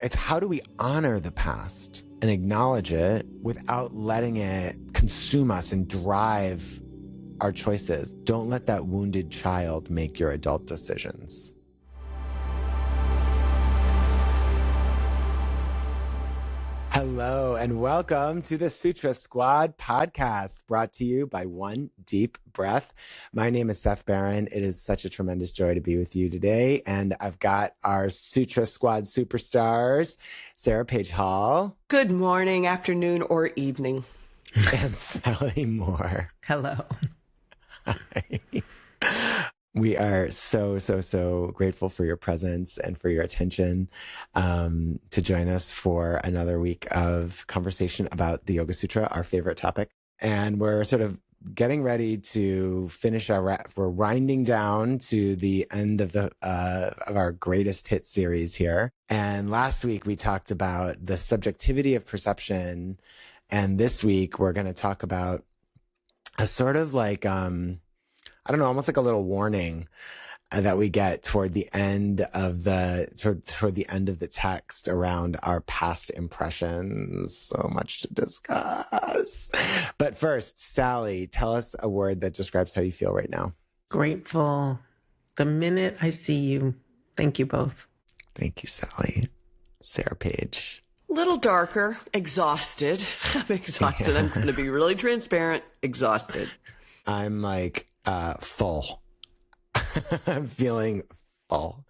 It's how do we honor the past and acknowledge it without letting it consume us and drive our choices. Don't let that wounded child make your adult decisions. Hello and welcome to the Sutra Squad podcast, brought to you by One Deep Breath. My name is Seth Barron. It is such a tremendous joy to be with you today. And I've got our Sutra Squad superstars, Sarah Page Hall. Good morning, afternoon, or evening. And Sally Moore. Hello. Hi. We are so grateful for your presence and for your attention to join us for another week of conversation about the Yoga Sutra, our favorite topic. And we're sort of getting ready to finish we're winding down to the end of our greatest hit series here. And last week we talked about the subjectivity of perception. And this week we're going to talk about a sort of like, I don't know, almost like a little warning that we get toward the end of toward the end of the text around our past impressions. So much to discuss. But first, Sally, tell us a word that describes how you feel right now. Grateful. The minute I see you. Thank you both. Thank you, Sally. Sarah Page. Little darker, exhausted. I'm exhausted. Yeah. I'm going to be really transparent. Exhausted. I'm like, full. I'm feeling full.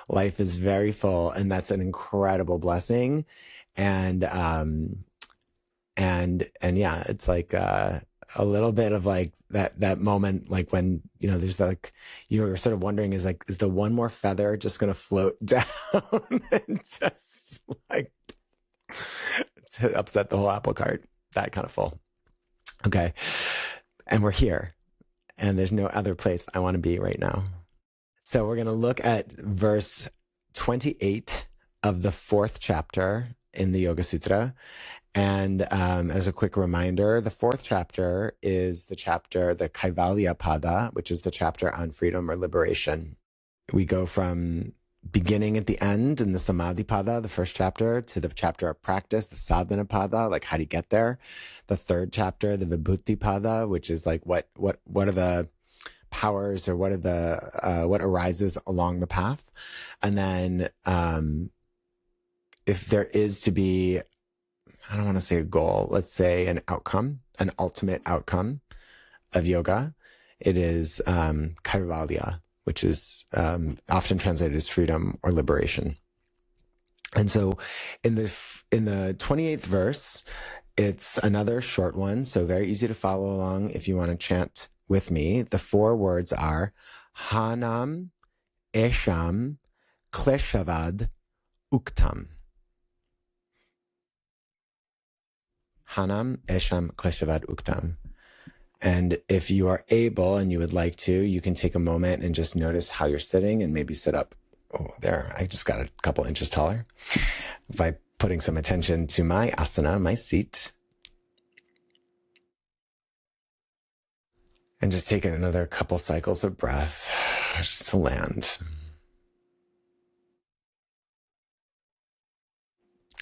Life is very full, and that's an incredible blessing. And yeah, it's like a little bit of like that moment, like when, you know, there's like, you're sort of wondering, is the one more feather just going to float down and just like to upset the whole apple cart? That kind of full. Okay. And we're here. And there's no other place I want to be right now. So we're going to look at verse 28 of the fourth chapter in the Yoga Sutra. And as a quick reminder, the fourth chapter is the Kaivalya Pada, which is the chapter on freedom or liberation. We go from beginning at the end in the Samadhi Pada, the first chapter, to the chapter of practice, the Sadhana Pada, like how do you get there? The third chapter, the Vibhuti Pada, which is like what are the powers or what arises along the path? And then if there is to be, I don't want to say a goal, let's say an outcome, an ultimate outcome of yoga, it is Kaivalya, which is often translated as freedom or liberation. And so in the 28th verse, it's another short one, so very easy to follow along if you want to chant with me. The four words are Hanam, Esham, Kleshavad, Uktam. Hanam, Esham, Kleshavad, Uktam. And if you are able and you would like to, you can take a moment and just notice how you're sitting and maybe sit up. Oh, there, I just got a couple inches taller by putting some attention to my asana, my seat. And just take another couple cycles of breath just to land.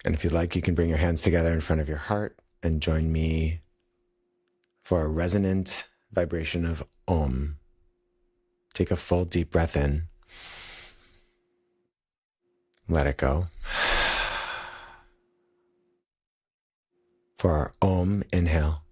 And if you'd like, you can bring your hands together in front of your heart and join me for a resonant vibration of Om. Take a full deep breath in. Let it go. For our Om, inhale.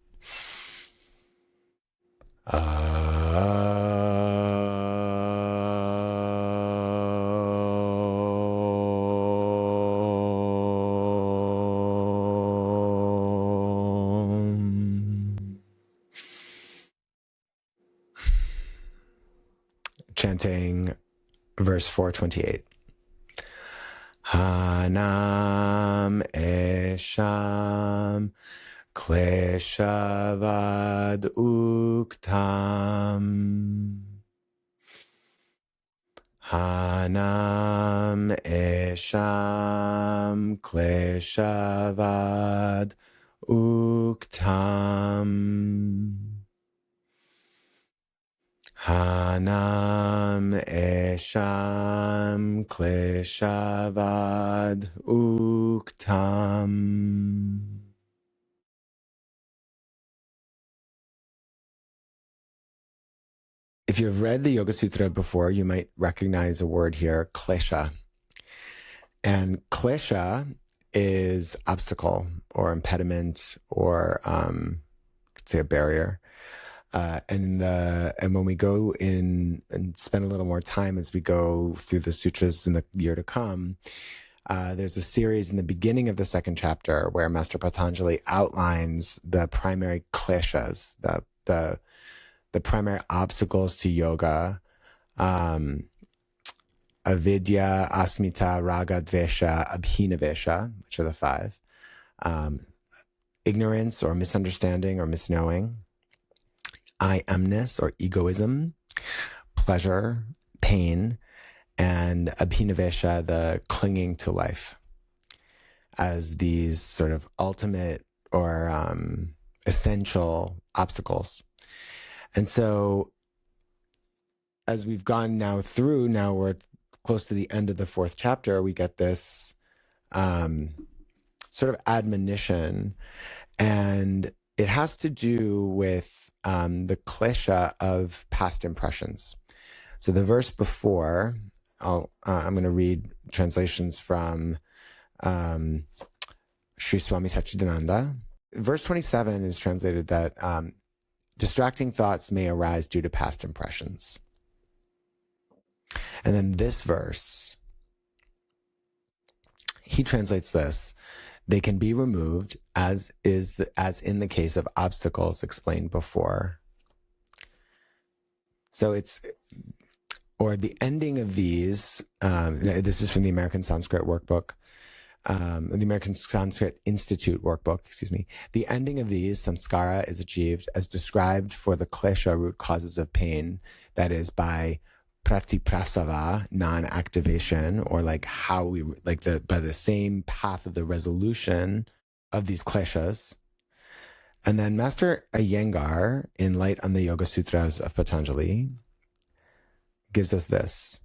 Chanting verse 428. Hanam esham kleshavad uktam. Hanam esham kleshavad uktam. Hanam esham kleshavad uktam. If you've read the Yoga Sutra before, you might recognize a word here, klesha. And klesha is obstacle or impediment or could say a barrier. And when we go in and spend a little more time as we go through the sutras in the year to come, there's a series in the beginning of the second chapter where Master Patanjali outlines the primary kleshas, the primary obstacles to yoga, avidya, asmita, raga, dvesha, abhinavesha, which are the five, ignorance or misunderstanding or misknowing, I amness or egoism, pleasure, pain, and abhinavesha, the clinging to life, as these sort of ultimate or essential obstacles. And so as we've gone now we're close to the end of the fourth chapter, we get this sort of admonition, and it has to do with the klesha of past impressions. So the verse before, I'm going to read translations from Sri Swami Satchidananda. Verse 27 is translated that distracting thoughts may arise due to past impressions. And then this verse, he translates this: they can be removed as in the case of obstacles explained before. So or the ending of these, this is from the American Sanskrit workbook, the American Sanskrit Institute workbook, excuse me. The ending of these, samskara, is achieved as described for the klesha root causes of pain, that is by pratiprasava, non-activation, or by the same path of the resolution of these kleshas. And then Master Iyengar, in Light on the Yoga Sutras of Patanjali, gives us this: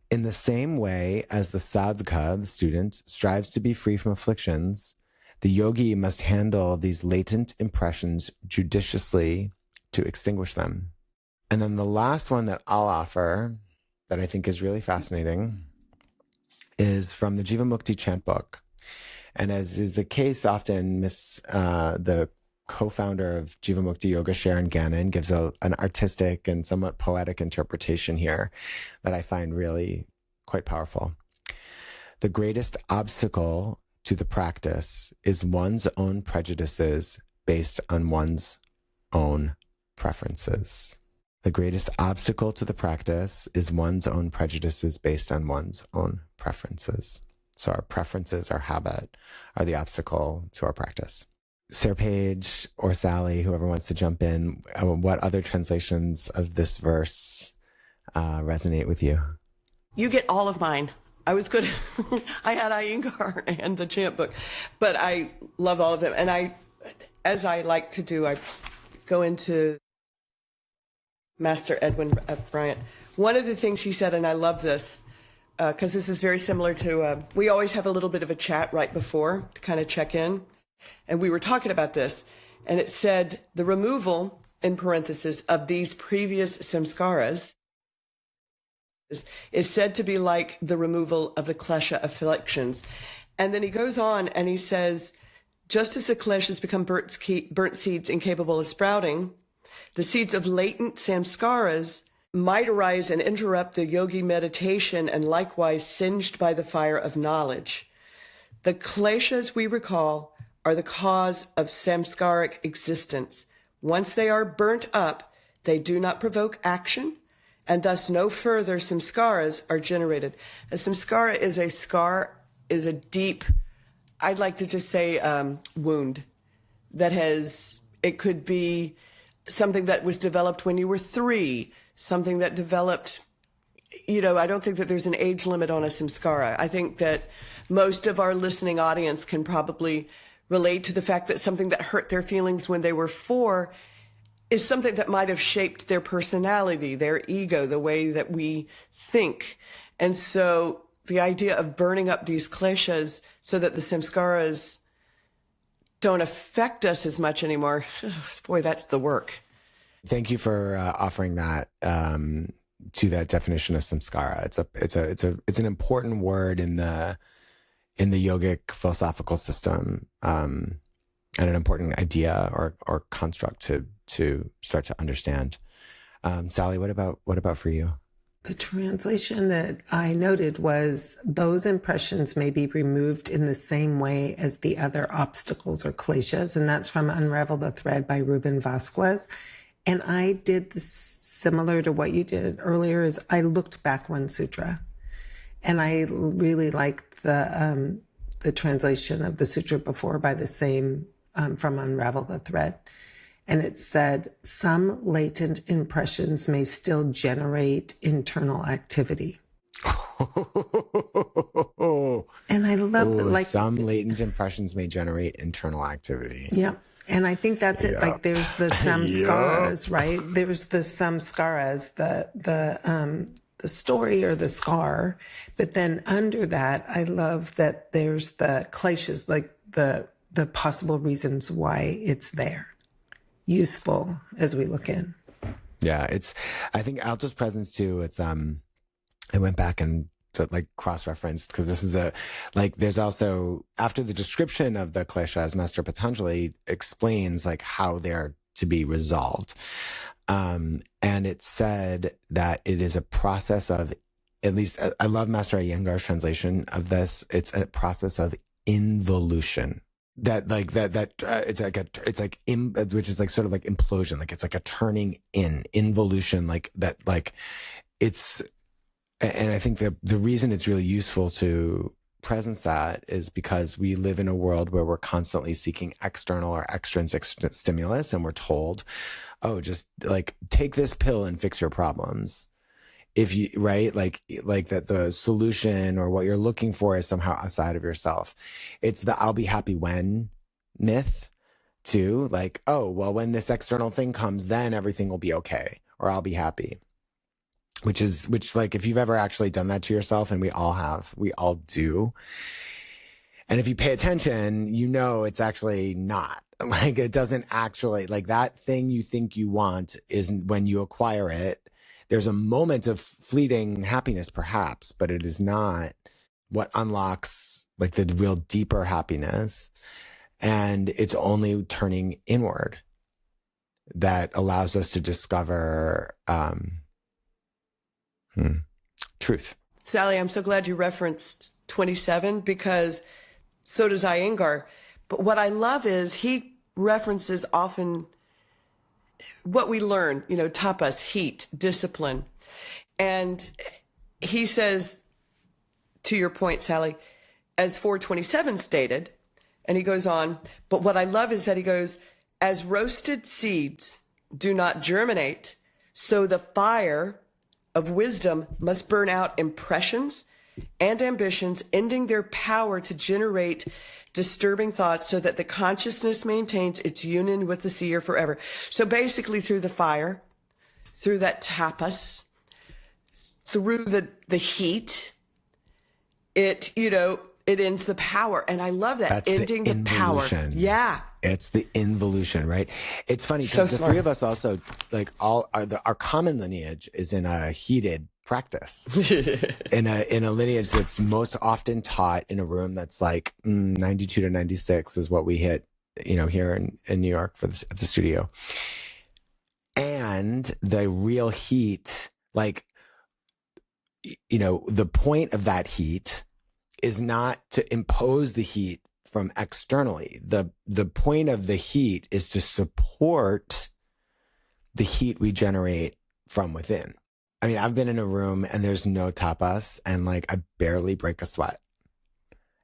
in the same way as the sadhaka, the student, strives to be free from afflictions, the yogi must handle these latent impressions judiciously to extinguish them. And then the last one that I'll offer, that I think is really fascinating, is from the Jivamukti chant book. And as is the case often, the co-founder of Jivamukti Yoga, Sharon Gannon, gives an artistic and somewhat poetic interpretation here that I find really quite powerful. The greatest obstacle to the practice is one's own prejudices based on one's own preferences. The greatest obstacle to the practice is one's own prejudices based on one's own preferences. So our preferences, our habit, are the obstacle to our practice. Sarah Page or Sally, whoever wants to jump in, what other translations of this verse resonate with you? You get all of mine. I was good. I had Iyengar and the chant book, but I love all of them. And as I like to do, I go into Master Edwin F. Bryant. One of the things he said, and I love this, because this is very similar to, we always have a little bit of a chat right before to kind of check in. And we were talking about this, and it said the removal, in parentheses, of these previous samskaras is said to be like the removal of the klesha afflictions. And then he goes on and he says, just as the kleshas become burnt seeds incapable of sprouting, the seeds of latent samskaras might arise and interrupt the yogi meditation, and likewise singed by the fire of knowledge. The kleshas, we recall, are the cause of samskaric existence. Once they are burnt up, they do not provoke action, and thus no further samskaras are generated. A samskara is a scar, is a deep, I'd like to just say wound that it could be something that was developed when you were 3, something that developed, I don't think that there's an age limit on a samskara. I think that most of our listening audience can probably relate to the fact that something that hurt their feelings when they were 4 is something that might have shaped their personality, their ego, the way that we think. And so the idea of burning up these kleshas so that the samskaras don't affect us as much anymore, boy, that's the work. Thank you for offering that to that definition of samskara. It's an important word in the yogic philosophical system, and an important idea or construct to start to understand. Sally, what about for you? The translation that I noted was, those impressions may be removed in the same way as the other obstacles or kleshas. And that's from Unravel the Thread by Ruben Vasquez. And I did this similar to what you did earlier, is I looked back one sutra. And I really liked the translation of the sutra before by the same, from Unravel the Thread. And it said, some latent impressions may still generate internal activity. And I love that, like, some latent impressions may generate internal activity. Yeah. And I think that's it. Like, there's the samskaras, right? There's the samskaras, the story or the scar. But then under that, I love that there's the kleshas, like the possible reasons why it's there. Useful as we look in. Yeah, I think Alto's presence too, I went back and to like cross-referenced, because this is there's also, after the description of the kleshas, Master Patanjali explains like how they're to be resolved. And it said that it is a process of, at least I love Master Iyengar's translation of this, it's a process of involution. Which is like sort of like implosion, like it's like a turning involution, like that, like it's, and I think the reason it's really useful to presence that is because we live in a world where we're constantly seeking external or extrinsic stimulus, and we're told, oh, just like take this pill and fix your problems. If you, right, like that the solution or what you're looking for is somehow outside of yourself. It's the I'll be happy when myth too. Like, oh, well, when this external thing comes, then everything will be okay, or I'll be happy. Which like, if you've ever actually done that to yourself, and we all do. And if you pay attention, you know, it's actually not. Like, it doesn't actually, like, that thing you think you want isn't, when you acquire it, there's a moment of fleeting happiness, perhaps, but it is not what unlocks like the real deeper happiness. And it's only turning inward that allows us to discover truth. Sally, I'm so glad you referenced 27, because so does Iyengar. But what I love is he references often what we learn, tapas, heat, discipline. And he says, to your point, Sally, as 427 stated, and he goes on, but what I love is that he goes, as roasted seeds do not germinate, so the fire of wisdom must burn out impressions and ambitions, ending their power to generate disturbing thoughts, so that the consciousness maintains its union with the seer forever. So basically, through the fire, through that tapas, through the heat, it ends the power. And I love that. That's ending the power. Yeah. It's the involution, right? It's funny because the three of us also, like, our common lineage is in a heated practice, in a lineage that's most often taught in a room that's like 92 to 96 is what we hit, here in New York for the studio. And the real heat, like, the point of that heat is not to impose the heat from externally. The point of the heat is to support the heat we generate from within. I mean, I've been in a room and there's no tapas, and like I barely break a sweat.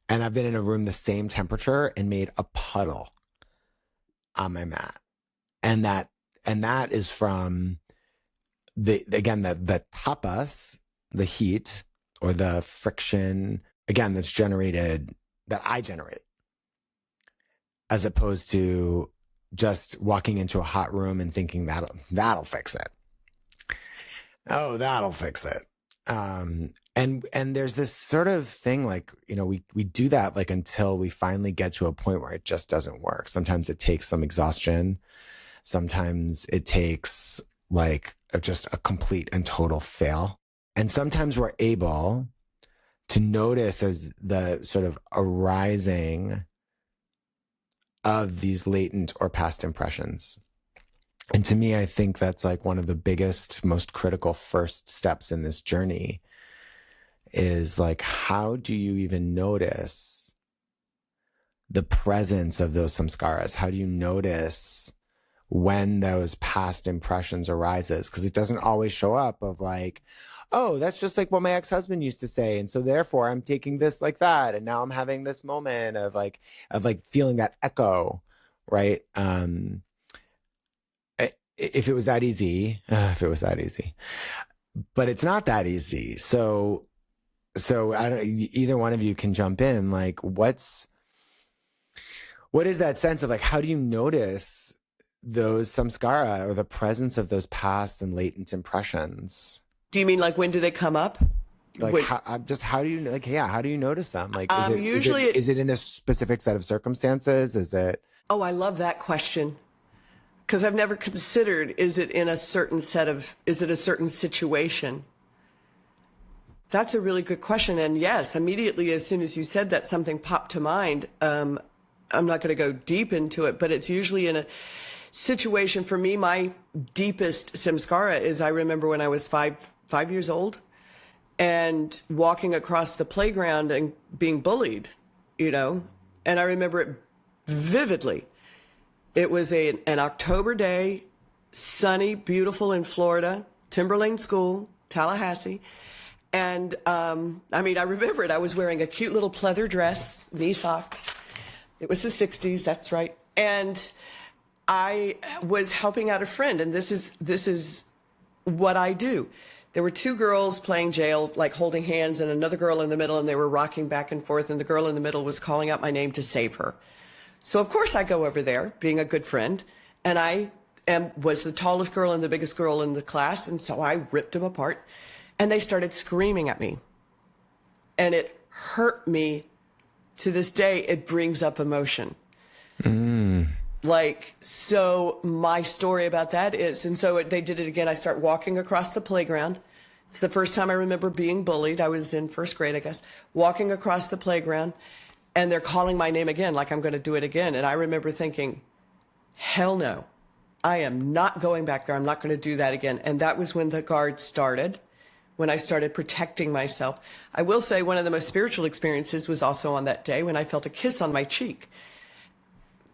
And I've been in a room the same temperature and made a puddle on my mat. And that is from the tapas, the heat or the friction, again, that I generate, as opposed to just walking into a hot room and thinking that'll fix it. Oh, that'll fix it. And there's this sort of thing like, we do that like until we finally get to a point where it just doesn't work. Sometimes it takes some exhaustion. Sometimes it takes like just a complete and total fail. And sometimes we're able to notice as the sort of arising of these latent or past impressions. And to me, I think that's like one of the biggest, most critical first steps in this journey is like, how do you even notice the presence of those samskaras? How do you notice when those past impressions arises? Because it doesn't always show up of like, oh, that's just like what my ex-husband used to say. And so therefore I'm taking this like that. And now I'm having this moment of like feeling that echo, right? If it was that easy, but it's not that easy. So I don't, either one of you can jump in. Like, what is that sense of like, how do you notice those samskara or the presence of those past and latent impressions? Do you mean like when do they come up? Like, how do you like? Yeah, how do you notice them? Like, is it in a specific set of circumstances? Is it? Oh, I love that question. Because I've never considered, is it a certain situation? That's a really good question. And yes, immediately as soon as you said that, something popped to mind. I'm not going to go deep into it, but it's usually in a situation. For me, my deepest samskara is I remember when I was five years old and walking across the playground and being bullied, and I remember it vividly. It was an October day, sunny, beautiful in Florida, Timberlane School, Tallahassee. And I remember it. I was wearing a cute little pleather dress, knee socks. It was the 60s, that's right. And I was helping out a friend, and this is what I do. There were two girls playing jail, like holding hands, and another girl in the middle, and they were rocking back and forth, and the girl in the middle was calling out my name to save her. So of course I go over there, being a good friend, and I was the tallest girl and the biggest girl in the class, and so I ripped them apart, and they started screaming at me. And it hurt me. To this day, it brings up emotion. Like, so my story about that is, and so they did it again. I start walking across the playground. It's the first time I remember being bullied. I was in first grade, I guess, walking across the playground. And they're calling my name again, like I'm going to do it again. And I remember thinking, hell no, I am not going back there. I'm not going to do that again. And that was when the guard started, when I started protecting myself. I will say one of the most spiritual experiences was also on that day when I felt a kiss on my cheek.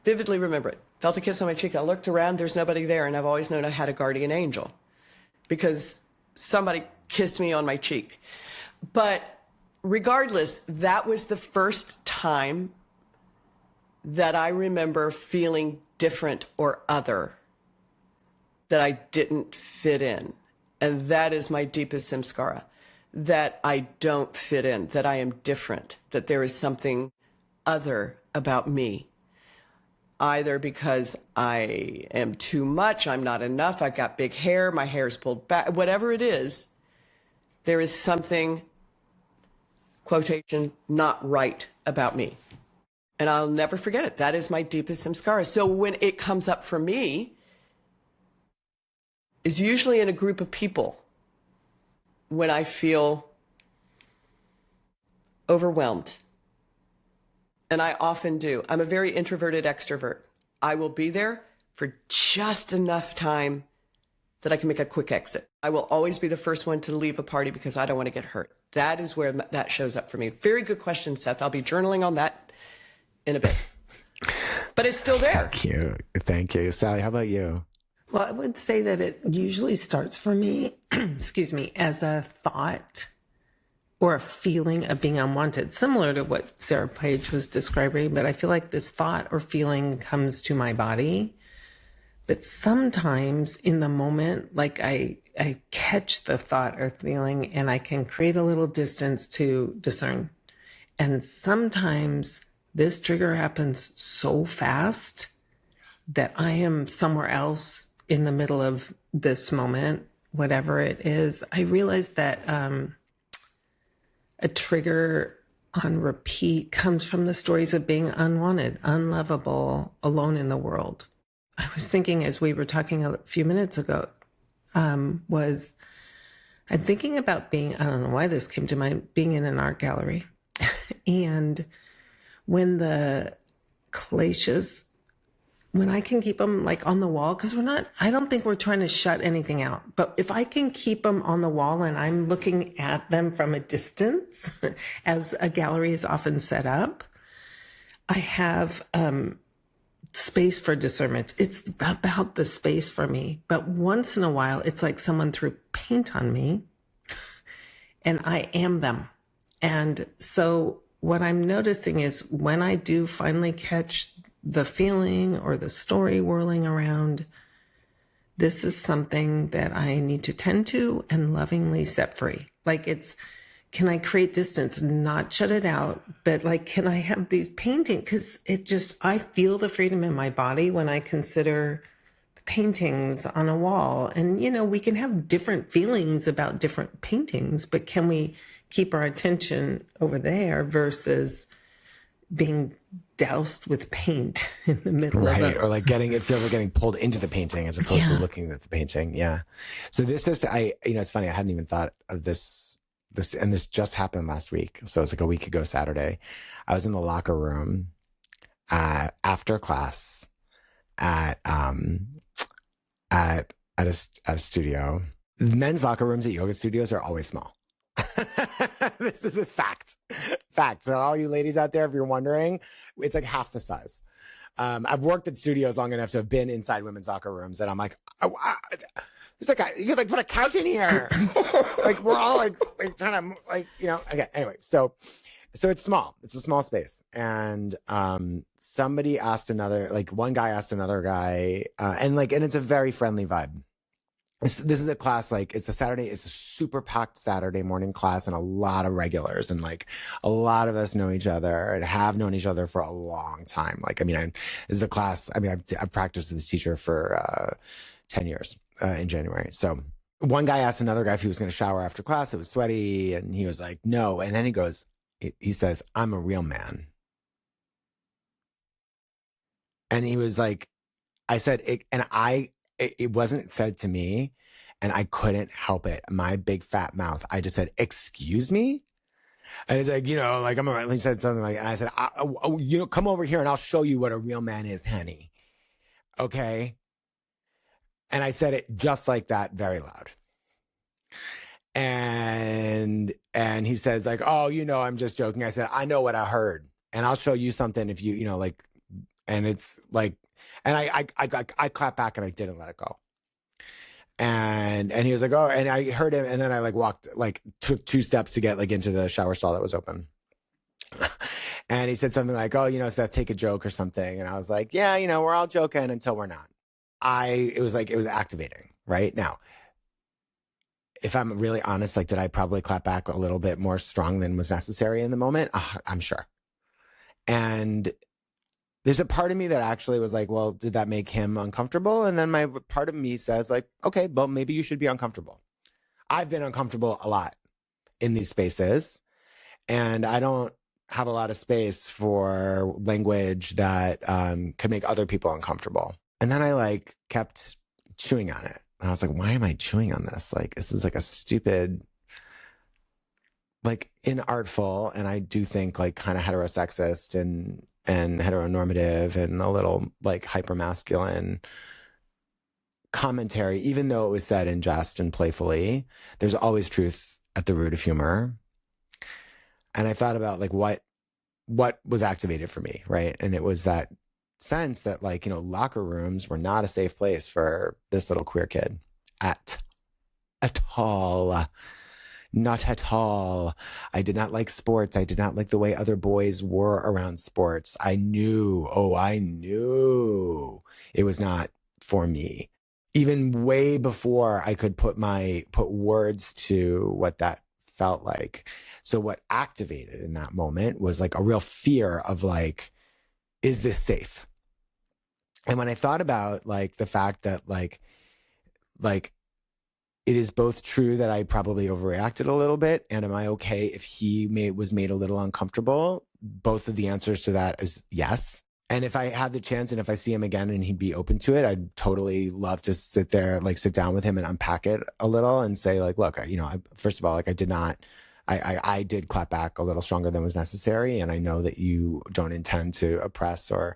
Vividly remember it. Felt a kiss on my cheek. I looked around, there's nobody there. And I've always known I had a guardian angel because somebody kissed me on my cheek. But regardless, that was the first time that I remember feeling different or other, that I didn't fit in. And that is my deepest samskara, that I don't fit in, that I am different, that there is something other about me. Either because I am too much, I'm not enough, I've got big hair, my hair is pulled back, whatever it is, there is something, quotation, not right about me. And I'll never forget it. That is my deepest samskara. So when it comes up for me, it's usually in a group of people when I feel overwhelmed. And I often do. I'm a very introverted extrovert. I will be there for just enough time that I can make a quick exit. I will always be the first one to leave a party because I don't want to get hurt. That is where that shows up for me. Very good question, Seth. I'll be journaling on that in a bit. But it's still there. Thank you. Sally, how about you? Well, I would say that it usually starts for me, excuse me, as a thought or a feeling of being unwanted, similar to what Sarah Page was describing. But I feel like this thought or feeling comes to my body. But sometimes in the moment, like I catch the thought or feeling and I can create a little distance to discern. And sometimes this trigger happens so fast that I am somewhere else in the middle of this moment, whatever it is, I realized that a trigger on repeat comes from the stories of being unwanted, unlovable, alone in the world. I was thinking as we were talking a few minutes ago, was I'm thinking about being, I don't know why this came to mind, being in an art gallery. And when the glaciers, when I can keep them like on the wall, because I don't think we're trying to shut anything out, but if I can keep them on the wall and I'm looking at them from a distance, as a gallery is often set up, I have space for discernment. It's about the space for me. But once in a while, it's like someone threw paint on me and I am them. And so what I'm noticing is when I do finally catch the feeling or the story whirling around, this is something that I need to tend to and lovingly set free. Like can I create distance, not shut it out, but like, can I have these painting? Because I feel the freedom in my body when I consider paintings on a wall. And, we can have different feelings about different paintings, but can we keep our attention over there versus being doused with paint in the middle of it? Or like it feels like getting pulled into the painting as opposed to looking at the painting. Yeah. So this just, it's funny. I hadn't even thought of this, and this just happened last week. So it's like a week ago Saturday. I was in the locker room after class at a studio. Men's locker rooms at yoga studios are always small. This is a fact. So all you ladies out there, if you're wondering, it's like half the size. I've worked at studios long enough to have been inside women's locker rooms, and I'm like, it's like you could like put a couch in here. Like we're all like trying to okay. Anyway, so it's small. It's a small space, and somebody asked one guy asked another guy, and it's a very friendly vibe. This is a class, it's a super packed Saturday morning class and a lot of regulars, and a lot of us know each other and have known each other for a long time. This is a class, I've practiced with this teacher for 10 years in January. So one guy asked another guy if he was going to shower after class. It was sweaty, and he was like, no. And then he says, I'm a real man. And he was like, I said, it wasn't said to me, and I couldn't help it. My big fat mouth, I just said, excuse me? And it's like, he said something and I said, come over here and I'll show you what a real man is, honey. Okay? And I said it just like that, very loud. And he says oh, I'm just joking. I said, I know what I heard, and I'll show you something if you, and it's like, and I clapped back and I didn't let it go. And he was like, oh, and I heard him. And then I walked, took 2 steps to get into the shower stall that was open. And he said something like, oh, Seth, take a joke or something. And I was like, yeah, we're all joking until we're not. It was activating right now. If I'm really honest, did I probably clap back a little bit more strong than was necessary in the moment? I'm sure. And there's a part of me that actually was like, well, did that make him uncomfortable? And then my part of me says okay, well, maybe you should be uncomfortable. I've been uncomfortable a lot in these spaces, and I don't have a lot of space for language that could make other people uncomfortable. And then I kept chewing on it. And I was like, why am I chewing on this? This is a stupid, inartful, and I do think kind of heterosexist and heteronormative and a little hypermasculine commentary, even though it was said in jest and playfully. There's always truth at the root of humor. And I thought about what was activated for me, right? And it was that sense that locker rooms were not a safe place for this little queer kid at all. Not at all. I did not like sports. I did not like the way other boys were around sports. I knew it was not for me. Even way before I could put words to what that felt like. So what activated in that moment was a real fear of is this safe? And when I thought about like the fact that like it is both true that I probably overreacted a little bit, and am I okay if he was made a little uncomfortable? Both of the answers to that is yes. And if I had the chance and if I see him again and he'd be open to it, I'd totally love to sit down with him and unpack it a little and say like, look, first of all, like I did clap back a little stronger than was necessary. And I know that you don't intend to oppress or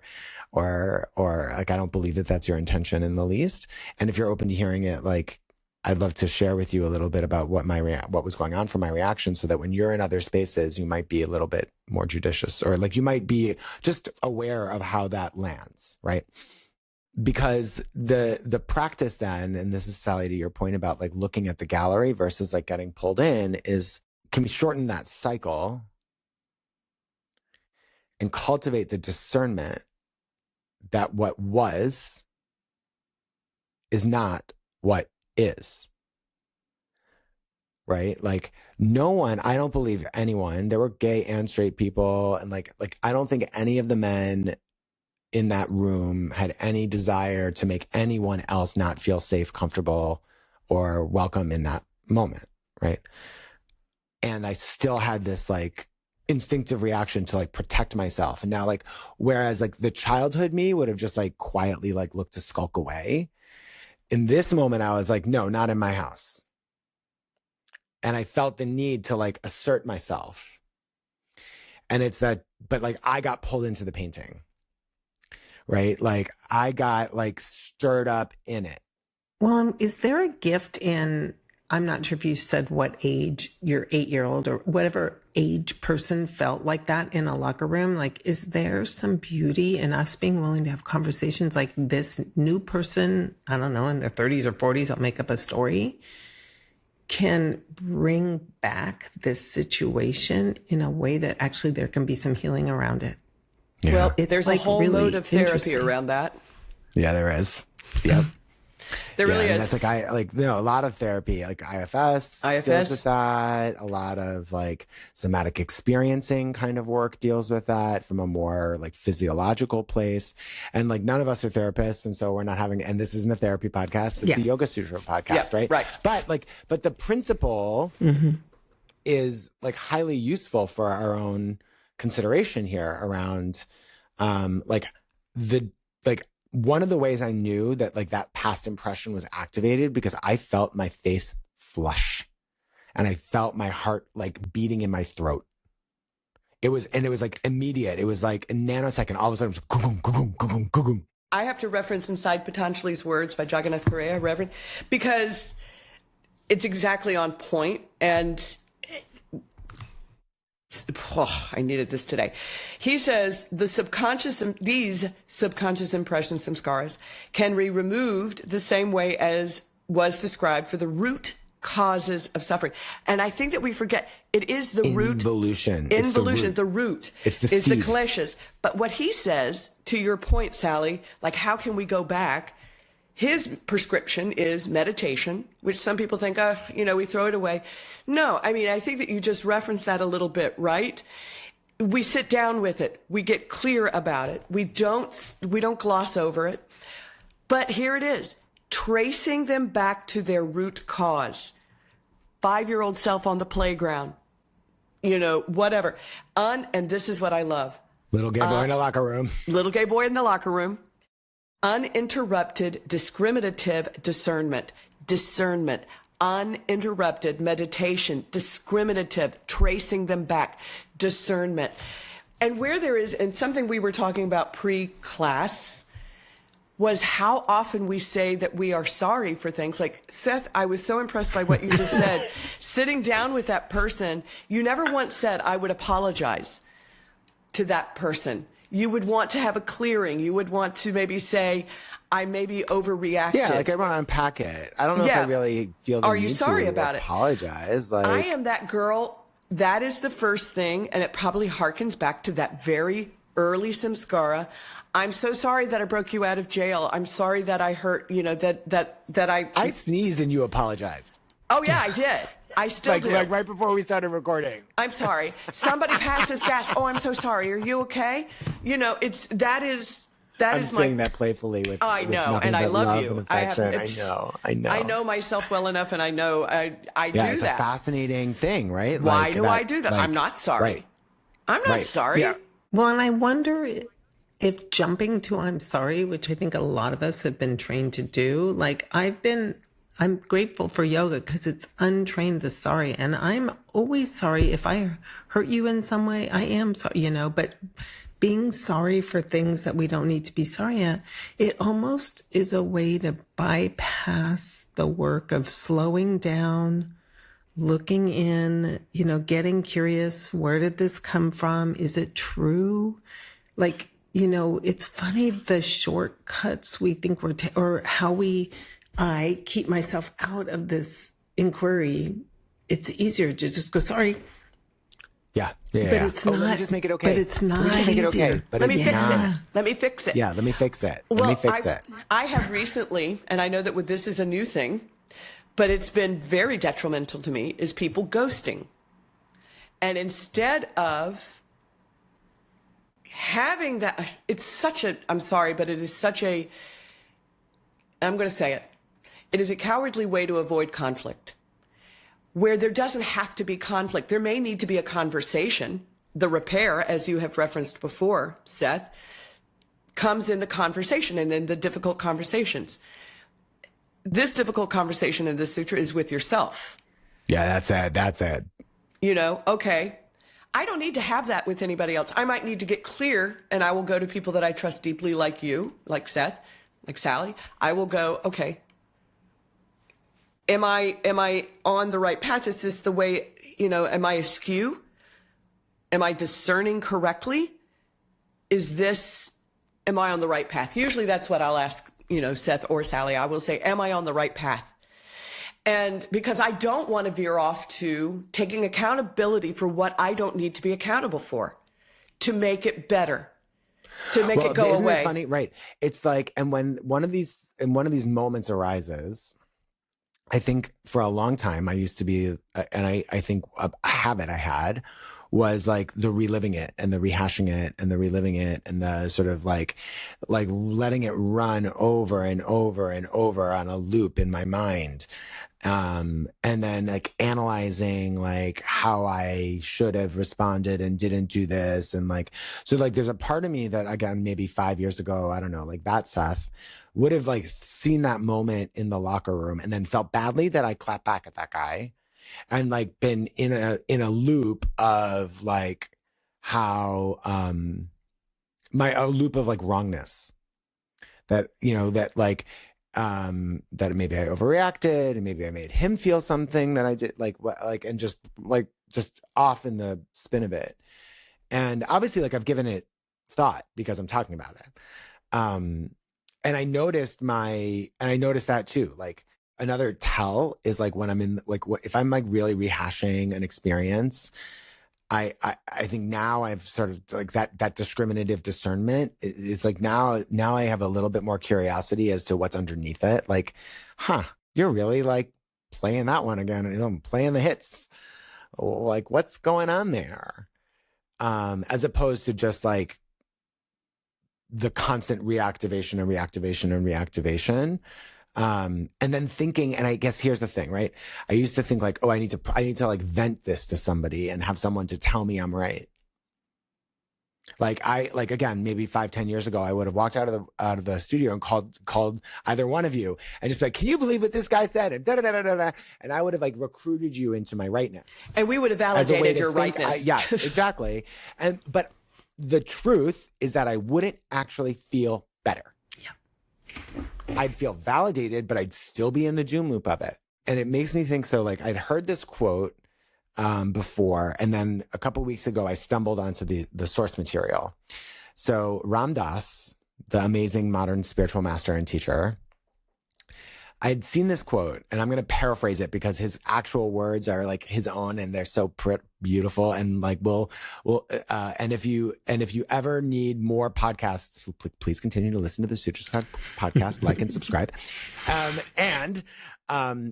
like, I don't believe that that's your intention in the least. And if you're open to hearing it, like, I'd love to share with you a little bit about what was going on for my reaction, so that when you're in other spaces, you might be a little bit more judicious, or like you might be just aware of how that lands, right? Because the practice then, and this is, Sally, to your point about like looking at the gallery versus like getting pulled in, can we shorten that cycle and cultivate the discernment that what was is not what is, right? Like no one, I don't believe anyone, there were gay and straight people, and like I don't think any of the men in that room had any desire to make anyone else not feel safe, comfortable, or welcome in that moment, right? And I still had this like instinctive reaction to like protect myself. And now like, whereas like the childhood me would have just like quietly like looked to skulk away, in this moment, I was like, no, not in my house. And I felt the need to like assert myself. And it's that, but like I got pulled into the painting, right? Like I got like stirred up in it. Well, is there a gift in, I'm not sure if you said what age your 8-year-old or whatever age person felt like that in a locker room. Like, is there some beauty in us being willing to have conversations like this new person, I don't know, in their 30s or 40s, I'll make up a story, can bring back this situation in a way that actually there can be some healing around it? Yeah. Well, It's there's like a whole really load of therapy around that. Yeah, there is. Yep. There really and is. that's like a lot of therapy, like IFS deals with that. A lot of like somatic experiencing kind of work deals with that from a more like physiological place. And like none of us are therapists, and so we're not having. And this isn't a therapy podcast; it's a Yoga Sutra podcast, right? Right. But the principle is like highly useful for our own consideration here around, one of the ways I knew that like that past impression was activated, because I felt my face flush and I felt my heart like beating in my throat. It was like immediate. It was like a nanosecond. All of a sudden, it was gugum, gugum, gugum, gugum. I have to reference Inside Patanjali's Words by Jagannath Correa, Reverend, because it's exactly on point. And I needed this today. He says these subconscious impressions, samskaras, can be removed the same way as was described for the root causes of suffering. And I think that we forget it is the root. Involution. The root. It's the seed. The seed. kleshas. But what he says, to your point, Sally, like how can we go back? His prescription is meditation, which some people think, we throw it away. No, I mean, I think that you just referenced that a little bit, right? We sit down with it. We get clear about it. We don't gloss over it. But here it is, tracing them back to their root cause. 5-year-old self on the playground, whatever. And this is what I love. Little gay boy in the locker room. Little gay boy in the locker room. Uninterrupted discriminative discernment, uninterrupted meditation, discriminative, tracing them back, discernment. And where there is, and something we were talking about pre-class, was how often we say that we are sorry for things. Like, Seth, I was so impressed by what you just said. Sitting down with that person, you never once said, I would apologize to that person. You would want to have a clearing. You would want to maybe say, I maybe overreacted. Yeah, like I want to unpack it. I don't know if I really feel the Are need you sorry to about apologize. Like, I am that girl. That is the first thing, and it probably harkens back to that very early samskara. I'm so sorry that I broke you out of jail. I'm sorry that I hurt, I sneezed and you apologized. Oh yeah, I did. I still do. Like right before we started recording. I'm sorry. Somebody passes gas. Oh, I'm so sorry. Are you okay? That is That I'm is saying that playfully with I know, nothing and I but love love you. and affection. I know. I know myself well enough, and I know I Yeah, do it's that. a fascinating thing, right? Why Like do I do that? like, I'm not sorry. right, I'm not right. sorry. Yeah. Well, and I wonder if jumping to I'm sorry, which I think a lot of us have been trained to do, like I'm grateful for yoga because it's untrained the sorry. And I'm always sorry if I hurt you in some way. I am sorry, but being sorry for things that we don't need to be sorry at, it almost is a way to bypass the work of slowing down, looking in, getting curious. Where did this come from? Is it true? Like, it's funny the shortcuts we think we're, or how I keep myself out of this inquiry. It's easier to just go, sorry. Yeah. But it's not. Let me just make it okay. But it's not Let me just make it easier. okay. But Let me it's fix not. it. Let me fix it. Yeah, let me fix it. Well, Let me fix it. I have recently, and I know that this is a new thing, but it's been very detrimental to me, is people ghosting. And instead of having that, I'm sorry, but it is I'm going to say it. It is a cowardly way to avoid conflict, where there doesn't have to be conflict. There may need to be a conversation. The repair, as you have referenced before, Seth, comes in the conversation and in the difficult conversations. This difficult conversation in the sutra is with yourself. Yeah, that's it. Okay, I don't need to have that with anybody else. I might need to get clear, and I will go to people that I trust deeply, like you, like Seth, like Sally. I will go, okay, am I on the right path? Is this the way, am I askew? Am I discerning correctly? Am I on the right path? Usually that's what I'll ask, Seth or Sally. I will say, am I on the right path? And because I don't want to veer off to taking accountability for what I don't need to be accountable for, to make it better, to make it go isn't away. It funny? Right. It's like, and when one of these moments arises, I think for a long time I used to be, and I think a habit I had was like the reliving it and the rehashing it and the reliving it and the sort of like letting it run over and over and over on a loop in my mind. And then like analyzing like how I should have responded and didn't do this. And like, so like there's a part of me that, again, maybe 5 years ago, I don't know, like that Seth would have like seen that moment in the locker room and then felt badly that I clapped back at that guy and like been in a loop of like how, a loop of like wrongness that, that like, that maybe I overreacted and maybe I made him feel something that I did and just off in the spin of it. And obviously like I've given it thought because I'm talking about it. And I noticed that too. Like another tell is like when I'm in if I'm like really rehashing an experience, I think now I've sort of like that discriminative discernment is like now I have a little bit more curiosity as to what's underneath it. Like, you're really like playing that one again, playing the hits. Like what's going on there? As opposed to just like the constant reactivation and reactivation and reactivation. And then thinking, and I guess here's the thing, right? I used to think like, I need to like vent this to somebody and have someone to tell me I'm right. Like again, maybe 5-10 years ago, I would have walked out of the studio and called either one of you and just like, can you believe what this guy said? And da da da da da. And I would have like recruited you into my rightness. And we would have validated your rightness. Yeah, exactly. But the truth is that I wouldn't actually feel better. Yeah. I'd feel validated, but I'd still be in the doom loop of it. And it makes me think, so like I'd heard this quote before, and then a couple of weeks ago, I stumbled onto the source material. So Ram Dass, the amazing modern spiritual master and teacher, I'd seen this quote, and I'm going to paraphrase it because his actual words are like his own, and they're so beautiful. And like, and if you ever need more podcasts, please continue to listen to the Sutras podcast, like and subscribe. The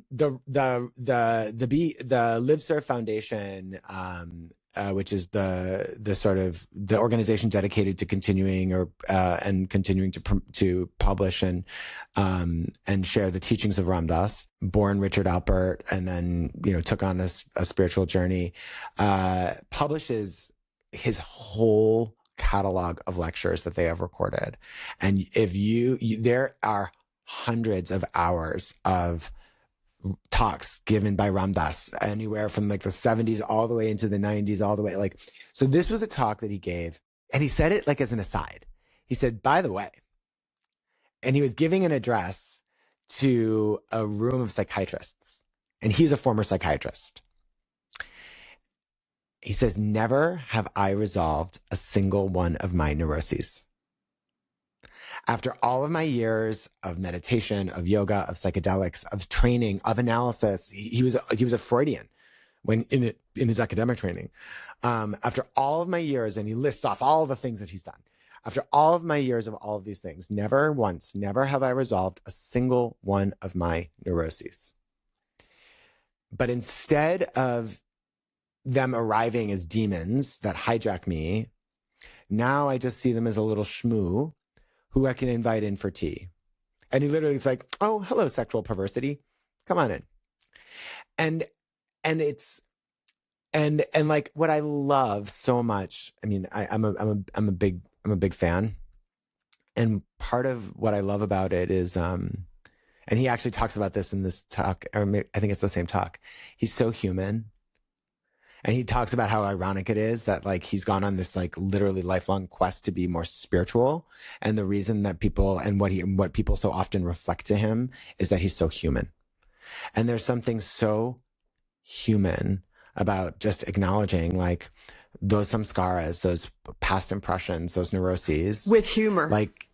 Live Surf Foundation which is the sort of the organization dedicated to continuing and continuing to publish and share the teachings of Ram Dass, born Richard Alpert, and then took on a spiritual journey, publishes his whole catalog of lectures that they have recorded. And if there are hundreds of hours of talks given by Ram Dass, anywhere from like the 70s all the way into the 90s, all the way so this was a talk that he gave, and he said it like as an aside. He said, by the way, and he was giving an address to a room of psychiatrists, and he's a former psychiatrist. He says, never have I resolved a single one of my neuroses. After all of my years of meditation, of yoga, of psychedelics, of training, of analysis, he was a Freudian when in his academic training. After all of my years, and he lists off all the things that he's done. After all of my years of all of these things, never have I resolved a single one of my neuroses. But instead of them arriving as demons that hijack me, now I just see them as a little shmoo who I can invite in for tea. And he literally is like, oh, hello, sexual perversity. Come on in. And it's, and like what I love so much, I mean, I'm a big fan. And part of what I love about it is, and he actually talks about this in this talk, or maybe, I think it's the same talk. He's so human. And he talks about how ironic it is that like he's gone on this like literally lifelong quest to be more spiritual. And the reason that people and what people so often reflect to him is that he's so human. And there's something so human about just acknowledging like those samskaras, those past impressions, those neuroses. With humor. Like,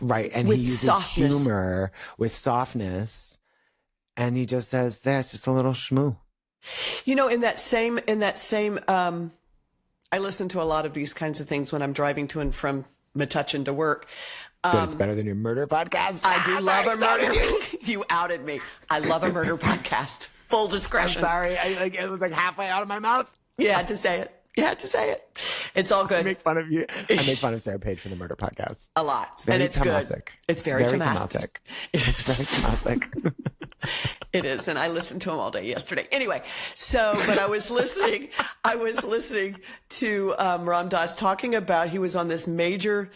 right. And with he uses softness. humor with softness. And he just says, that's just a little shmoo. In that same, I listen to a lot of these kinds of things when I'm driving to and from Metuchen to work. But it's better than your murder podcast. I do love a murder. You outed me. I love a murder podcast. Full discretion. I'm sorry. It was like halfway out of my mouth. You had to say it. It's all good. I make fun of you. I make fun of Sarah Page for the murder podcast. A lot. It's very Good. It's very Tomasic. It's very Tomasic. It is. And I listened to him all day yesterday. Anyway, but I was listening to Ram Dass talking about, he was on this major,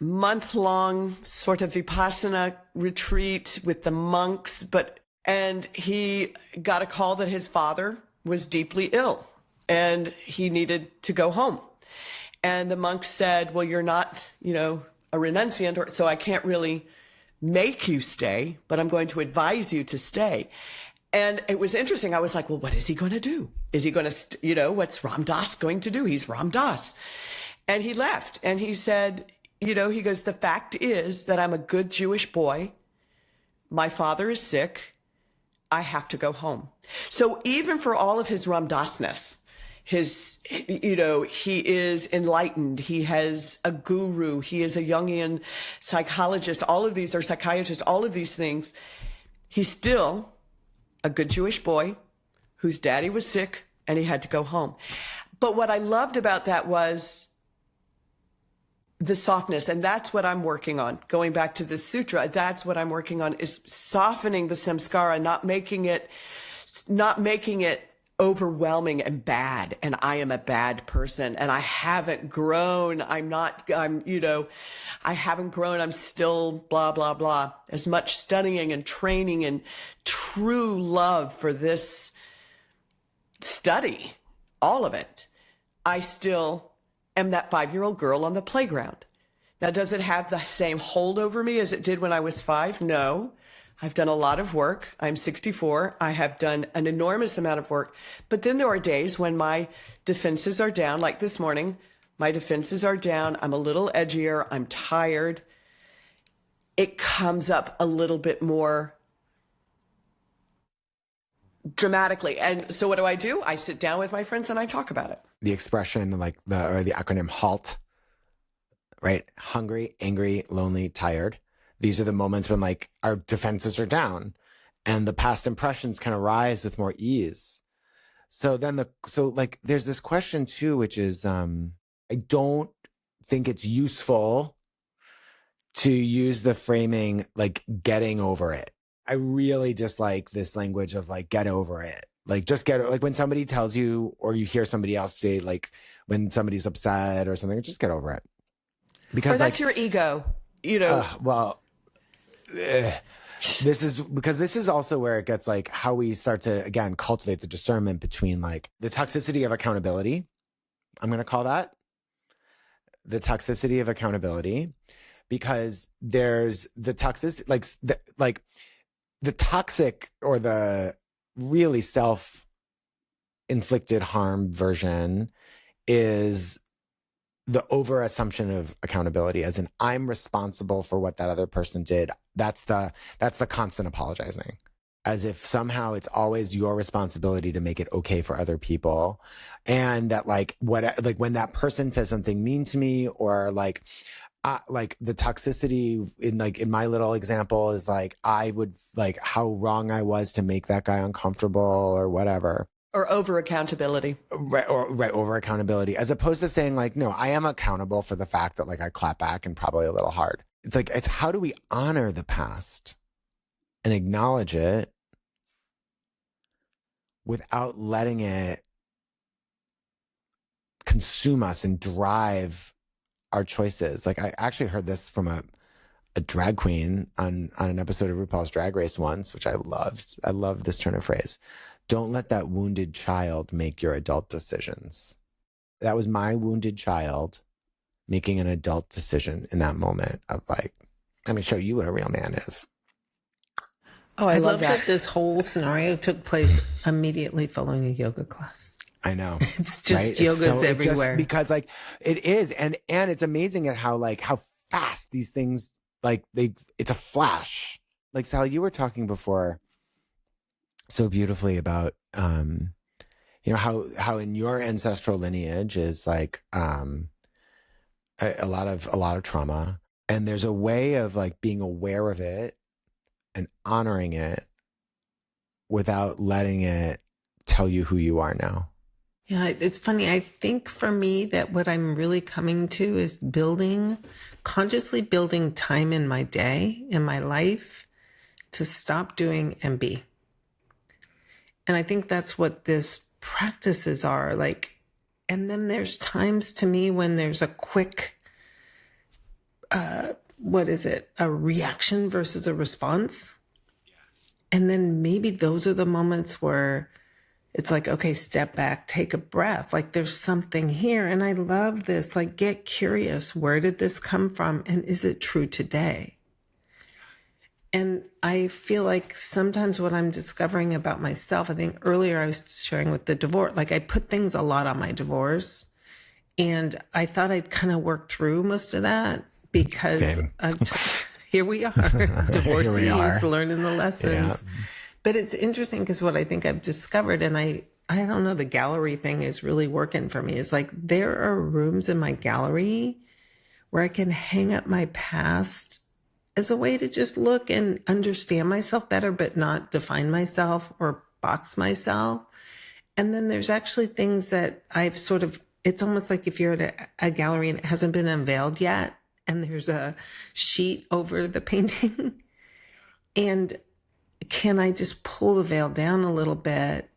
month-long sort of Vipassana retreat with the monks, and he got a call that his father was deeply ill and he needed to go home. And the monks said, well, you're not, a renunciant, so I can't really make you stay, but I'm going to advise you to stay. And it was interesting. I was like, well, what is he going to do? Is he going to, what's Ram Dass going to do? He's Ram Dass. And he left and he said, he goes, the fact is that I'm a good Jewish boy. My father is sick. I have to go home. So even for all of his Ram Dass-ness, he is enlightened. He has a guru. He is a Jungian psychologist. All of these are psychiatrists, all of these things. He's still a good Jewish boy whose daddy was sick and he had to go home. But what I loved about that was the softness. And that's what I'm working on. Going back to the sutra, that's what I'm working on, is softening the samskara, not making it overwhelming and bad. And I am a bad person and I haven't grown. I haven't grown. I'm still blah, blah, blah. As much studying and training and true love for this study, all of it, I still am that 5-year-old girl on the playground. Now, does it have the same hold over me as it did when I was 5? No. I've done a lot of work. I'm 64. I have done an enormous amount of work. But then there are days when my defenses are down, like this morning. My defenses are down. I'm a little edgier. I'm tired. It comes up a little bit more dramatically. And so what do? I sit down with my friends and I talk about it. The expression, or the acronym HALT, right? Hungry, angry, lonely, tired. These are the moments when like our defenses are down and the past impressions can arise with more ease. So like there's this question too, which is I don't think it's useful to use the framing like getting over it. I really dislike this language of like get over it. Like just get like when somebody tells you or you hear somebody else say like when somebody's upset or something, just get over it. Because Or that's like your ego, you know. this is because this is also where it gets like how we start to again cultivate the discernment between like the toxicity of accountability. I'm going to call that the toxicity of accountability, because there's the toxic like the toxic or the really self-inflicted harm version is the over assumption of accountability, as in I'm responsible for what that other person did. That's the constant apologizing, as if somehow it's always your responsibility to make it okay for other people. And that like when that person says something mean to me, or like the toxicity in my little example is like, I would like how wrong I was to make that guy uncomfortable or whatever. Or over accountability. Right, over accountability, as opposed to saying like, no, I am accountable for the fact that like I clap back and probably a little hard. It's how do we honor the past and acknowledge it without letting it consume us and drive our choices. Like I actually heard this from a drag queen on an episode of RuPaul's Drag Race once, which I loved. I love this turn of phrase. Don't let that wounded child make your adult decisions. That was my wounded child making an adult decision in that moment of like, let me show you what a real man is. Oh, I love love that this whole scenario took place immediately following a yoga class. I know. It's just yoga's everywhere. Because like it is. And it's amazing at how fast these things, like it's a flash. Like Sally, you were talking before so beautifully about, how in your ancestral lineage is like, a lot of trauma, and there's a way of like being aware of it and honoring it without letting it tell you who you are now. Yeah, it's funny. I think for me that what I'm really coming to is consciously building time in my day, in my life, to stop doing and be. And I think that's what this practices are like. And then there's times to me when there's a quick, a reaction versus a response. And then maybe those are the moments where it's like, okay, step back, take a breath. Like there's something here. And I love this, like get curious. Where did this come from? And is it true today? And I feel like sometimes what I'm discovering about myself, I think earlier I was sharing with the divorce, like I put things a lot on my divorce, and I thought I'd kind of work through most of that because here we are, divorcees, learning the lessons. Yeah. But it's interesting because what I think I've discovered, and I don't know, the gallery thing is really working for me. It's like there are rooms in my gallery where I can hang up my past as a way to just look and understand myself better, but not define myself or box myself. And then there's actually things that I've it's almost like if you're at a gallery and it hasn't been unveiled yet, and there's a sheet over the painting, and can I just pull the veil down a little bit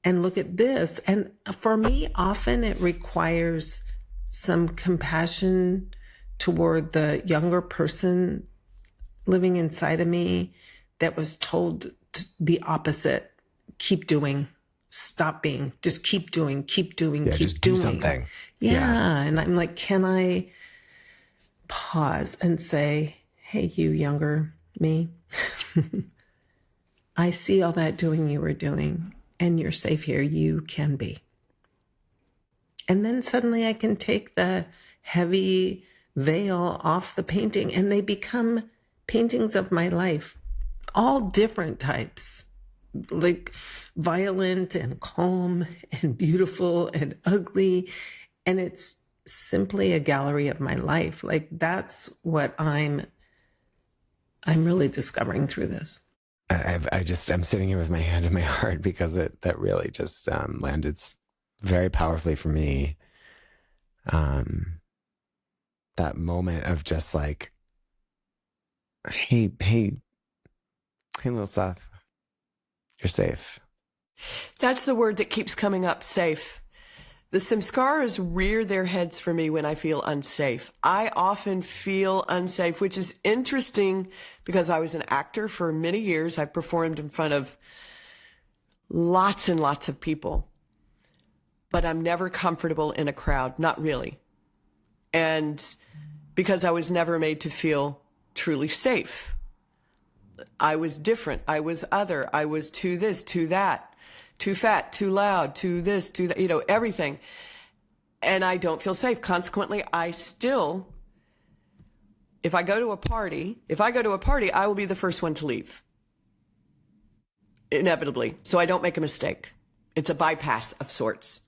and look at this? And for me, often it requires some compassion toward the younger person living inside of me that was told the opposite. Keep doing, stop being, just keep doing, keep doing. Do something. Yeah. And I'm like, can I pause and say, hey, you younger me, I see all that doing you were doing, and you're safe here. You can be. And then suddenly I can take the heavy veil off the painting, and they become paintings of my life, all different types, like violent and calm and beautiful and ugly. And it's simply a gallery of my life. Like that's what I'm really discovering through this. I'm sitting here with my hand in my heart because that really just landed very powerfully for me. That moment of just like, hey, little Seth, you're safe. That's the word that keeps coming up, safe. The samskaras rear their heads for me when I feel unsafe. I often feel unsafe, which is interesting because I was an actor for many years. I performed in front of lots and lots of people, but I'm never comfortable in a crowd, not really. And because I was never made to feel truly safe. I was different. I was other. I was too this, too that, too fat, too loud, too this, too that, everything. And I don't feel safe. Consequently, if I go to a party, I will be the first one to leave. Inevitably. So I don't make a mistake. It's a bypass of sorts.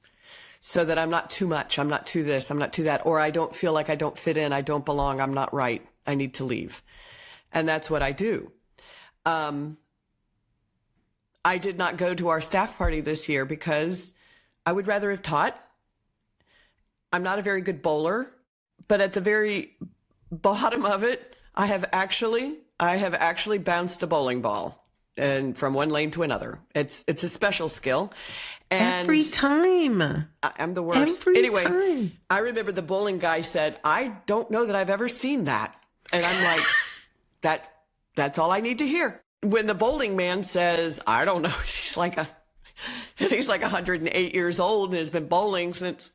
So that I'm not too much. I'm not too this. I'm not too that. Or I don't feel like I don't fit in. I don't belong. I'm not right. I need to leave. And that's what I do. I did not go to our staff party this year because I would rather have taught. I'm not a very good bowler, but at the very bottom of it, I have actually bounced a bowling ball and from one lane to another. It's a special skill. And every time. I'm the worst. Anyway, time. I remember the bowling guy said, I don't know that I've ever seen that. And I'm like, that's all I need to hear. When the bowling man says, I don't know, he's like 108 years old and has been bowling since,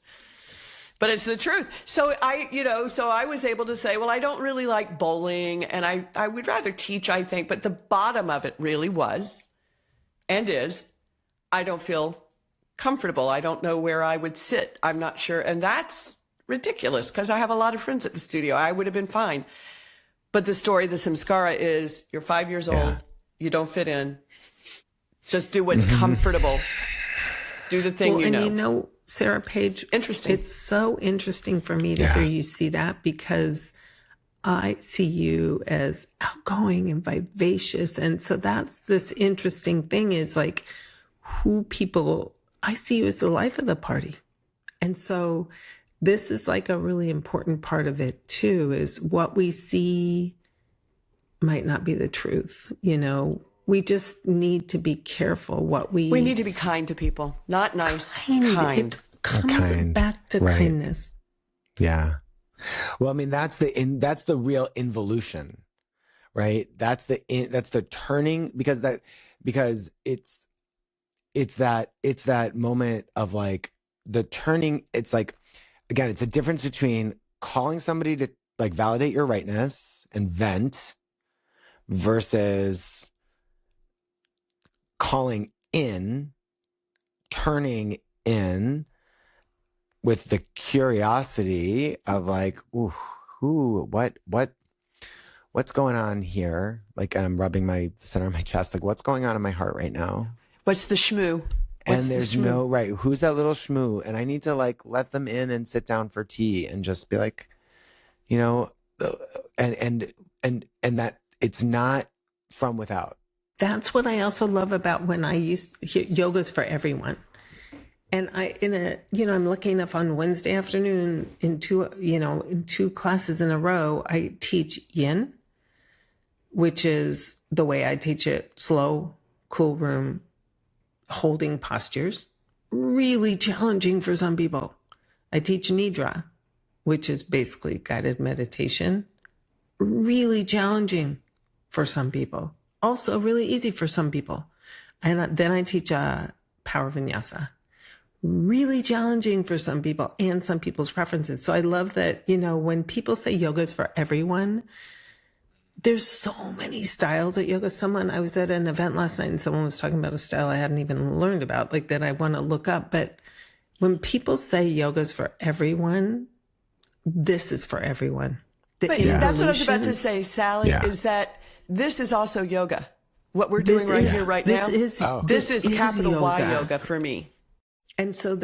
but it's the truth. So I was able to say, well, I don't really like bowling and I would rather teach, I think, but the bottom of it really was and is, I don't feel comfortable. I don't know where I would sit. I'm not sure. And that's ridiculous because I have a lot of friends at the studio. I would have been fine. But the story, the samskara is you're 5 years old. You don't fit in. Just do what's comfortable. Do the thing And Sarah Page, interesting. It's so interesting for me to hear you see that because I see you as outgoing and vivacious. And so that's this interesting thing is like I see you as the life of the party. And so this is like a really important part of it too, is what we see might not be the truth. We just need to be careful we need to be kind to people, not nice. Kind. It comes back to kindness. Yeah. Well, I mean, that's the real involution, right? That's the turning because it's that moment of like the turning. It's like, again, it's the difference between calling somebody to like validate your rightness and vent versus calling in, turning in with the curiosity of like, ooh, what's going on here? Like, and I'm rubbing my center of my chest. Like, what's going on in my heart right now? What's the shmoo? And there's no right. Who's that little shmoo? And I need to like let them in and sit down for tea and just be like, and that it's not from without. That's what I also love about when yoga's for everyone. And I'm lucky enough on Wednesday afternoon in two classes in a row, I teach yin, which is the way I teach it, slow, cool room, holding postures, really challenging for some people. I teach nidra, which is basically guided meditation, really challenging for some people. Also really easy for some people. And then I teach power vinyasa, really challenging for some people and some people's preferences. So I love that, when people say yoga is for everyone, there's so many styles at yoga. I was at an event last night and someone was talking about a style I hadn't even learned about, like that I want to look up. But when people say yoga is for everyone, this is for everyone. But that's what I was about to say, Sally, is that this is also yoga. What we're doing here right now. This is capital yoga. Y yoga for me. And so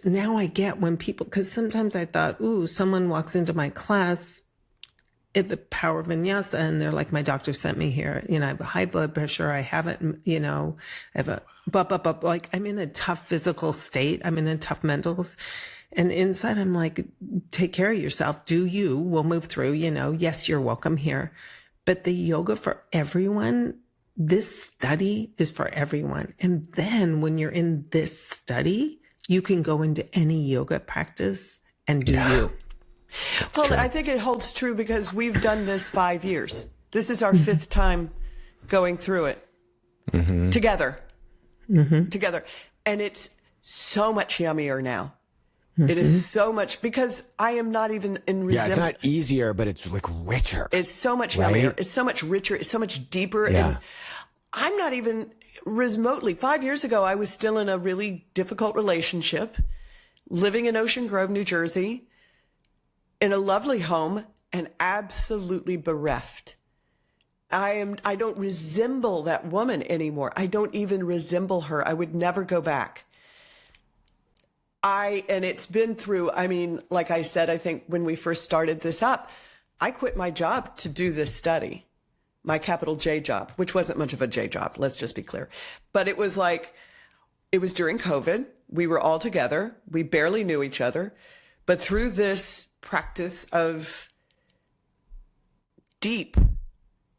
now I get when people, because sometimes I thought, someone walks into my class the power of vinyasa, and they're like, my doctor sent me here. You know, I have a high blood pressure. I haven't, you know, I have a like I'm in a tough physical state. I'm in a tough mental. And inside I'm like, take care of yourself. Do you, we'll move through, you know, yes, you're welcome here. But the yoga for everyone, this study is for everyone. And then when you're in this study, you can go into any yoga practice and do you. Well, true. I think it holds true because we've done this 5 years. This is our fifth time going through it together. Together. And it's so much yummier now. It is so much, because I am not even in resentment. Yeah, it's not easier, but it's like richer. It's so much yummier. It's so much richer. It's so much deeper. Yeah. And I'm not even remotely. 5 years ago, I was still in a really difficult relationship, living in Ocean Grove, New Jersey, in a lovely home, and absolutely bereft. I don't resemble that woman anymore. I don't even resemble her. I would never go back. And it's been through, I mean, like I said, I think when we first started this up, I quit my job to do this study, my capital J job, which wasn't much of a J job. Let's just be clear. But it was like, it was during COVID. We were all together. We barely knew each other. But through this practice of deep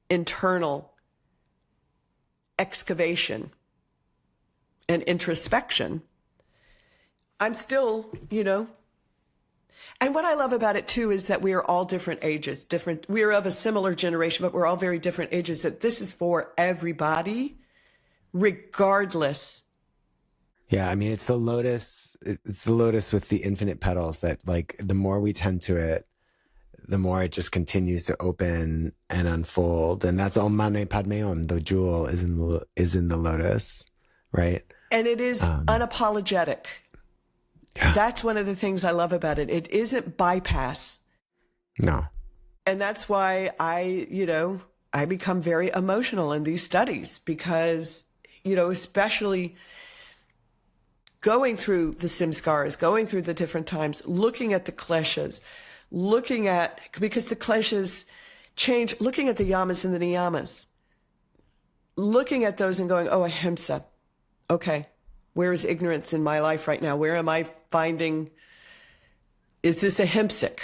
internal excavation and introspection, I'm still, you know, and what I love about it too is that we are all different ages, we are of a similar generation, but we're all very different ages, that this is for everybody, regardless. Yeah, I mean, it's the lotus with the infinite petals that, like, the more we tend to it, the more it just continues to open and unfold. And that's Om Mani Padme Hum. The jewel is in the lotus, right? And it is unapologetic. Yeah. That's one of the things I love about it. It isn't bypass. No. And that's why I become very emotional in these studies, because, you know, especially going through the samskaras, going through the different times, looking at the kleshas, because the kleshas change, looking at the yamas and the niyamas, looking at those and going, oh, ahimsa. Okay. Where is ignorance in my life right now? Where am I finding, is this ahimsic?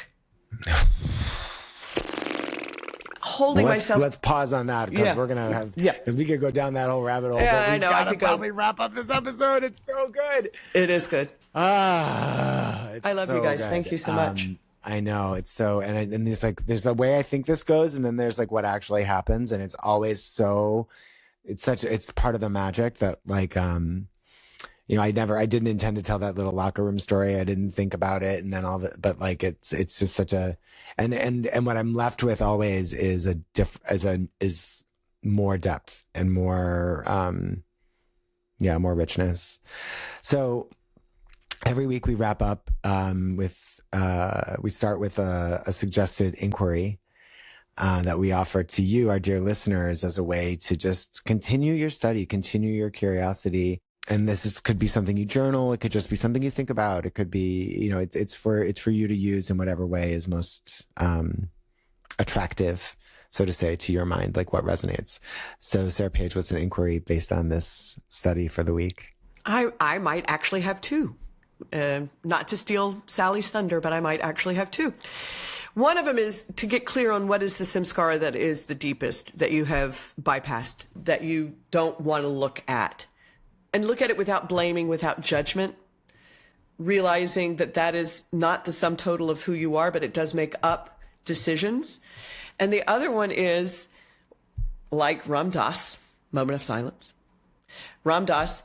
Holding myself. Let's pause on that, because we're going to have, because we could go down that whole rabbit hole. Yeah, but I know. I could probably wrap up this episode. It's so good. It is good. I love you guys. Good. Thank you so much. I know, it's so, and there's like, there's the way I think this goes, and then there's like what actually happens. And it's always so, it's part of the magic that, like, you know, I didn't intend to tell that little locker room story. I didn't think about it, and then all of it, but like, it's just such a, and what I'm left with always is is more depth and more, more richness. So every week we wrap up, we start with a suggested inquiry, that we offer to you, our dear listeners, as a way to just continue your study, continue your curiosity. And could be something you journal. It could just be something you think about. It could be, you know, it's for you to use in whatever way is most attractive, so to say, to your mind, like what resonates. So, Sarah Page, what's an inquiry based on this study for the week? I might actually have two. Not to steal Sally's thunder, but I might actually have two. One of them is to get clear on what is the samskara that is the deepest, that you have bypassed, that you don't want to look at. And look at it without blaming, without judgment, realizing that that is not the sum total of who you are, but it does make up decisions. And the other one is, like Ram Dass, moment of silence. Ram Dass,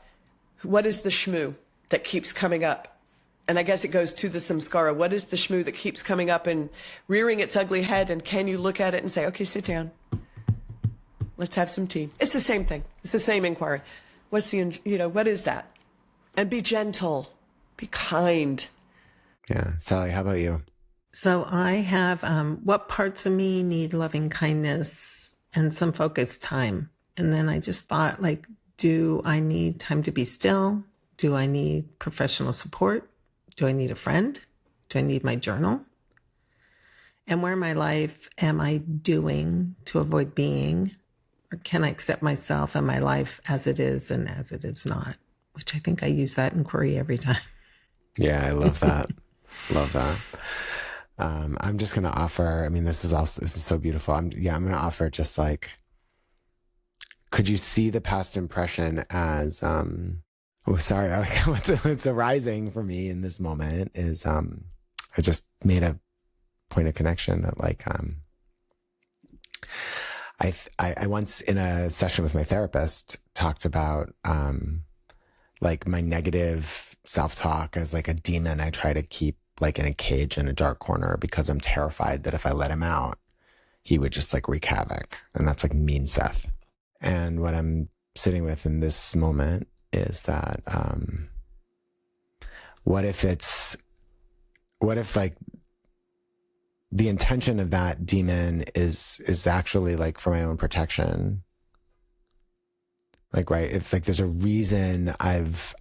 what is the shmoo that keeps coming up? And I guess it goes to the samskara. What is the shmoo that keeps coming up and rearing its ugly head? And can you look at it and say, okay, sit down. Let's have some tea. It's the same thing. It's the same inquiry. What is that? And be gentle, be kind. Yeah. Sally, how about you? So I have, what parts of me need loving kindness and some focused time? And then I just thought, like, do I need time to be still? Do I need professional support? Do I need a friend? Do I need my journal? And where in my life am I doing to avoid being? Or can I accept myself and my life as it is and as it is not? Which I think I use that inquiry every time. Yeah, I love that. Love that. I'm just gonna offer. I mean, this is so beautiful. I'm gonna offer just like, could you see the past impression as oh, sorry, what's arising for me in this moment is I just made a point of connection that like I once in a session with my therapist talked about like my negative self-talk as like a demon I try to keep like in a cage in a dark corner because I'm terrified that if I let him out, he would just like wreak havoc. And that's like mean Seth. And what I'm sitting with in this moment is that what if like the intention of that demon is actually like for my own protection. Like, right. If like, there's a reason I've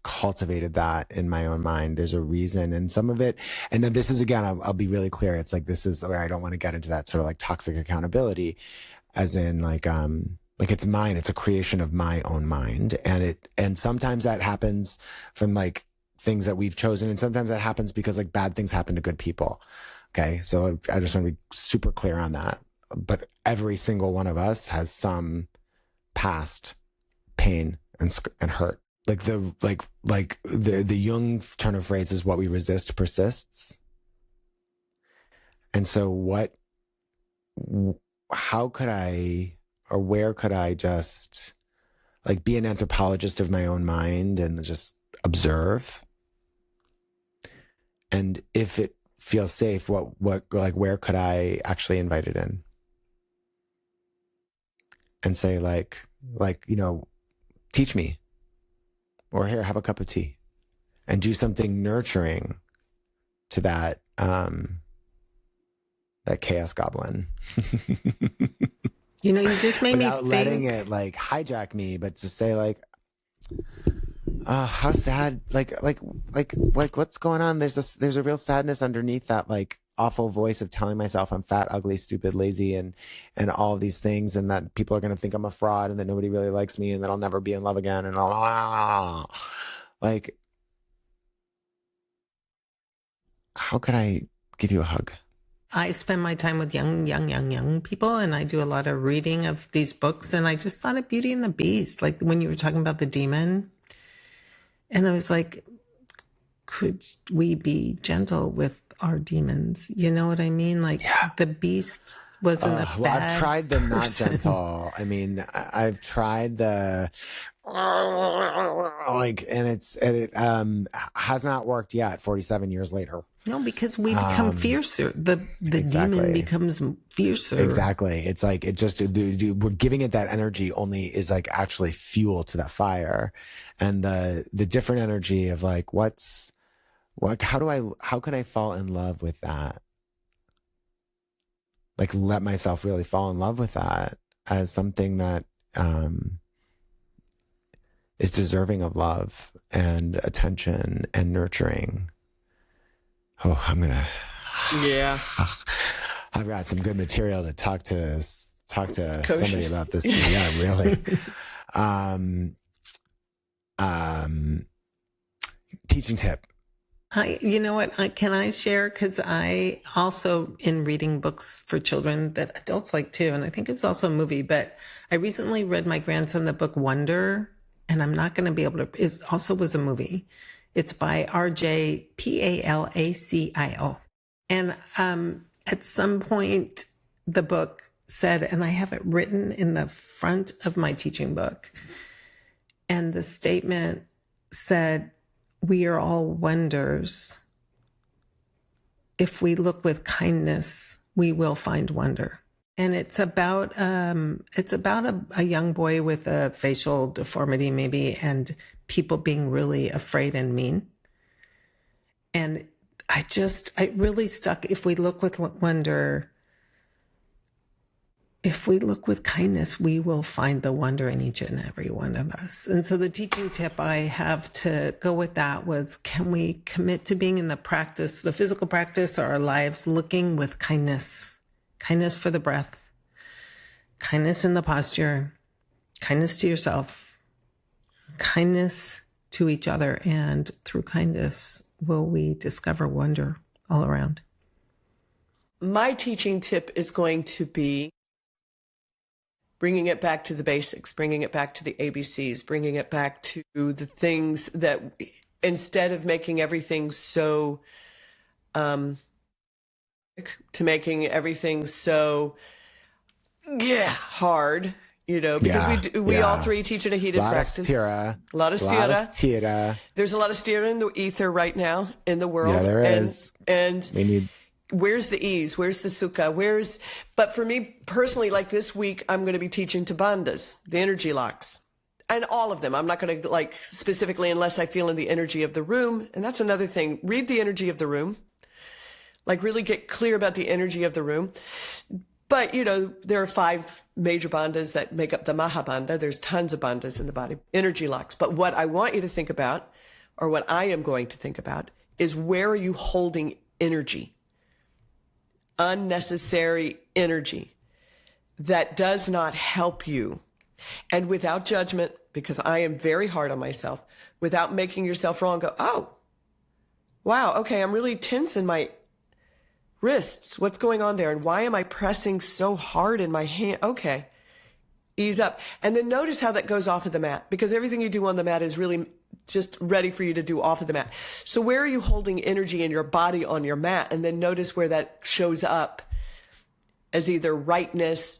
cultivated that in my own mind, there's a reason. And some of it, and then this is, again, I'll be really clear. It's like, this is where I don't want to get into that sort of like toxic accountability as in like it's mine. It's a creation of my own mind. And sometimes that happens from like things that we've chosen. And sometimes that happens because like bad things happen to good people. Okay. So I just want to be super clear on that. But every single one of us has some past pain and hurt. Like the Jung turn of phrase is what we resist persists. And so how could I, or where could I just like be an anthropologist of my own mind and just observe? And if it feels safe, what like where could I actually invite it in? And say like, you know, teach me, or here, have a cup of tea, and do something nurturing to that chaos goblin. You know, you just made me without think. letting it like hijack me, but to say like, how sad, like what's going on? There's a real sadness underneath that like awful voice of telling myself I'm fat, ugly, stupid, lazy, and all of these things, and that people are going to think I'm a fraud, and that nobody really likes me, and that I'll never be in love again, and like, how could I give you a hug? I spend my time with young people, and I do a lot of reading of these books, and I just thought of Beauty and the Beast, like when you were talking about the demon. And I was like, could we be gentle with our demons? You know what I mean? Like the beast wasn't a bad I've tried the not person. gentle. I mean, I've tried the like, and it has not worked yet. 47 years later. No, because we become fiercer. The exactly. demon becomes fiercer. Exactly. It's like, it just, we're giving it that energy only is like actually fuel to that fire. And the different energy of like, how could I fall in love with that? Like let myself really fall in love with that as something that, is deserving of love and attention and nurturing. Oh, Yeah. I've got some good material to talk to somebody about this. Yeah, really. Teaching tip. You know what? Can I share? Because I also, in reading books for children that adults like too, and I think it was also a movie, but I recently read my grandson the book Wonder, and I'm not going to be able to, it also was a movie. It's by R.J. Palacio. And at some point, the book said, and I have it written in the front of my teaching book, and the statement said, we are all wonders. If we look with kindness, we will find wonder. And it's about a young boy with a facial deformity maybe, and people being really afraid and mean. And it really stuck. If we look with wonder, if we look with kindness, we will find the wonder in each and every one of us. And so the teaching tip I have to go with that was, can we commit to being in the practice, the physical practice, or our lives, looking with kindness, kindness for the breath, kindness in the posture, kindness to yourself, kindness to each other, and through kindness will we discover wonder all around. My teaching tip is going to be bringing it back to the basics, bringing it back to the ABCs, bringing it back to the things that, instead of making everything so, to making everything so, hard, because we all three teach in a heated practice. A lot of stira. There's a lot of stira in the ether right now in the world. Yeah, there is. And we need. Where's the ease? Where's the sukha? But for me personally, like this week, I'm going to be teaching to bandhas, the energy locks, and all of them. I'm not going to specifically unless I feel in the energy of the room. And that's another thing. Read the energy of the room. Really get clear about the energy of the room. But, there are 5 major bandhas that make up the Mahabandha. There's tons of bandhas in the body, energy locks. But what I want you to think about, or what I am going to think about, is where are you holding energy? Unnecessary energy that does not help you. And without judgment, because I am very hard on myself, without making yourself wrong, go, oh, wow, okay, I'm really tense in my wrists. What's going on there? And why am I pressing so hard in my hand? Okay, ease up. And then notice how that goes off of the mat, because everything you do on the mat is really just ready for you to do off of the mat. So where are you holding energy in your body on your mat? And then notice where that shows up as either rightness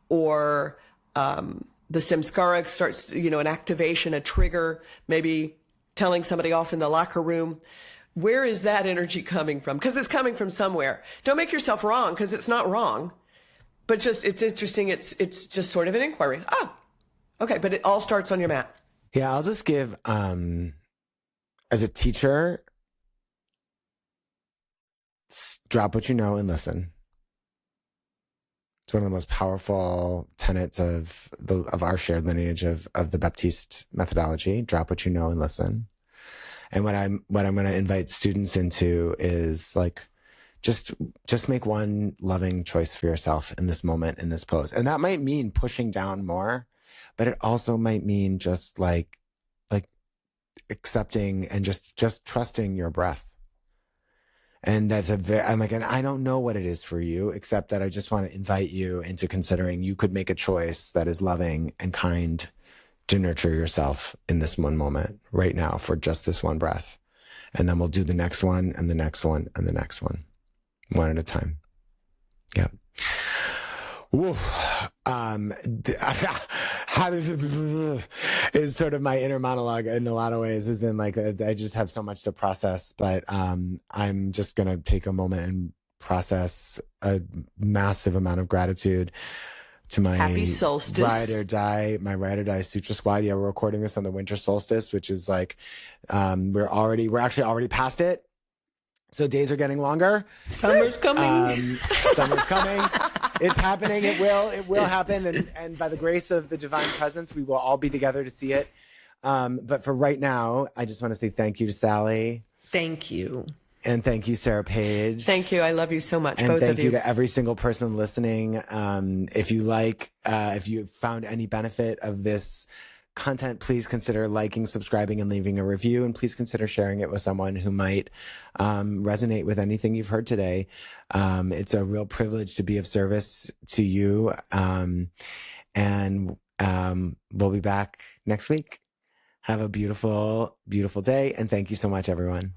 or the samskara starts, an activation, a trigger, maybe telling somebody off in the locker room. Where is that energy coming from? Because it's coming from somewhere. Don't make yourself wrong, because it's not wrong. But just, it's interesting. It's just sort of an inquiry. Oh, okay. But it all starts on your mat. Yeah, I'll just give, as a teacher, drop what you know and listen. It's one of the most powerful tenets of our shared lineage of the Baptiste methodology. Drop what you know and listen. And what I'm going to invite students into is just make one loving choice for yourself in this moment, in this pose. And that might mean pushing down more, but it also might mean just like accepting and just trusting your breath. And that's and I don't know what it is for you, except that I just want to invite you into considering you could make a choice that is loving and kind to nurture yourself in this one moment right now for just this one breath. And then we'll do the next one and the next one and the next one at a time. Yeah. Woo. Is sort of my inner monologue in a lot of ways, is in I just have so much to process, but I'm just going to take a moment and process a massive amount of gratitude to my happy solstice, my ride or die Sutra Squad. Yeah, we're recording this on the winter solstice, which is we're actually already past it. So days are getting longer. Summer's coming. Summer's coming. It's happening. It will happen. And by the grace of the divine presence, we will all be together to see it. But for right now, I just want to say thank you to Sally. Thank you. And thank you, Sarah Page. Thank you. I love you so much, and both of you. And thank you to every single person listening. If you found any benefit of this content, please consider liking, subscribing, and leaving a review. And please consider sharing it with someone who might resonate with anything you've heard today. It's a real privilege to be of service to you. And we'll be back next week. Have a beautiful, beautiful day. And thank you so much, everyone.